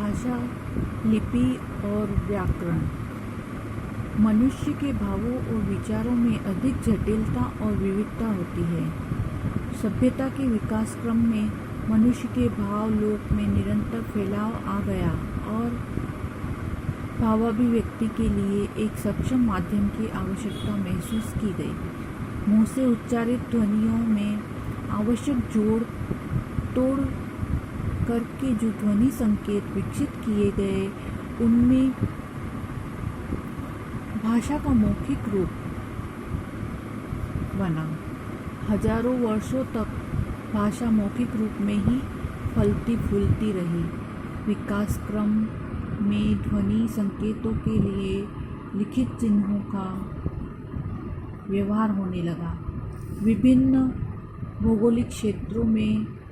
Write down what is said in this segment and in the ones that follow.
भाषा, लिपि और व्याकरण मनुष्य के भावों और विचारों में अधिक जटिलता और विविधता होती है। सभ्यता के विकास क्रम में मनुष्य के भाव लोक में निरंतर फैलाव आ गया और भावाभिव्यक्ति के लिए एक सक्षम माध्यम की आवश्यकता महसूस की गई। मुंह से उच्चारित ध्वनियों में आवश्यक जोड़ तोड़ करके जो ध्वनि संकेत विकसित किए गए, उनमें भाषा का मौखिक रूप बना। हजारों वर्षों तक भाषा मौखिक रूप में ही फलती फूलती रही। विकास क्रम में ध्वनि संकेतों के लिए लिखित चिन्हों का व्यवहार होने लगा। विभिन्न भौगोलिक क्षेत्रों में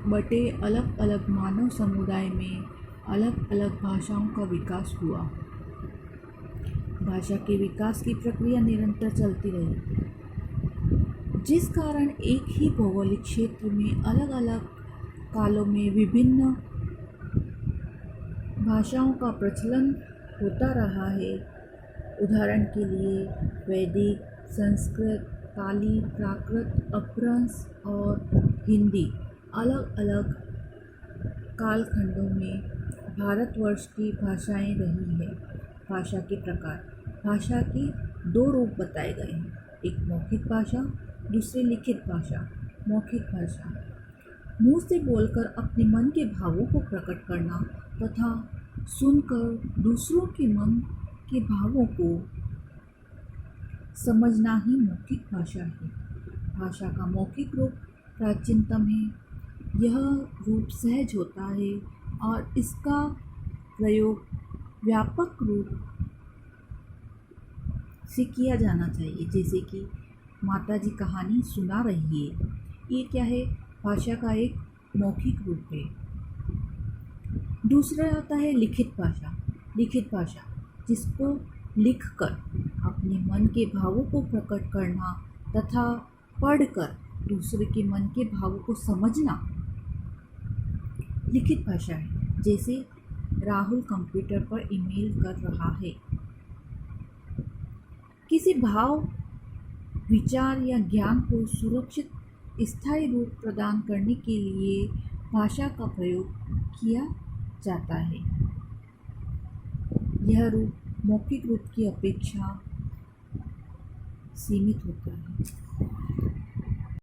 बटे अलग अलग मानव समुदाय में अलग अलग भाषाओं का विकास हुआ। भाषा के विकास की प्रक्रिया निरंतर चलती रही, जिस कारण एक ही भौगोलिक क्षेत्र में अलग अलग कालों में विभिन्न भाषाओं का प्रचलन होता रहा है। उदाहरण के लिए वैदिक, संस्कृत, पाली, प्राकृत, अपभ्रंश और हिंदी अलग अलग कालखंडों में भारतवर्ष की भाषाएं रही हैं। भाषा के प्रकार। भाषा के दो रूप बताए गए हैं, एक मौखिक भाषा, दूसरी लिखित भाषा। मौखिक भाषा मुंह से बोलकर अपने मन के भावों को प्रकट करना तथा सुनकर दूसरों के मन के भावों को समझना ही मौखिक भाषा है। भाषा का मौखिक रूप प्राचीनतम है। यह रूप सहज होता है और इसका प्रयोग व्यापक रूप से किया जाना चाहिए, जैसे कि माता जी कहानी सुना रही है। ये क्या है? भाषा का एक मौखिक रूप है। दूसरा आता है लिखित भाषा। लिखित भाषा जिसको लिखकर अपने मन के भावों को प्रकट करना तथा पढ़कर दूसरे के मन के भावों को समझना लिखित भाषा है। जैसे राहुल कंप्यूटर पर ईमेल कर रहा है। किसी भाव, विचार या ज्ञान को सुरक्षित स्थायी रूप प्रदान करने के लिए भाषा का प्रयोग किया जाता है। यह रूप मौखिक रूप की अपेक्षा सीमित होता है।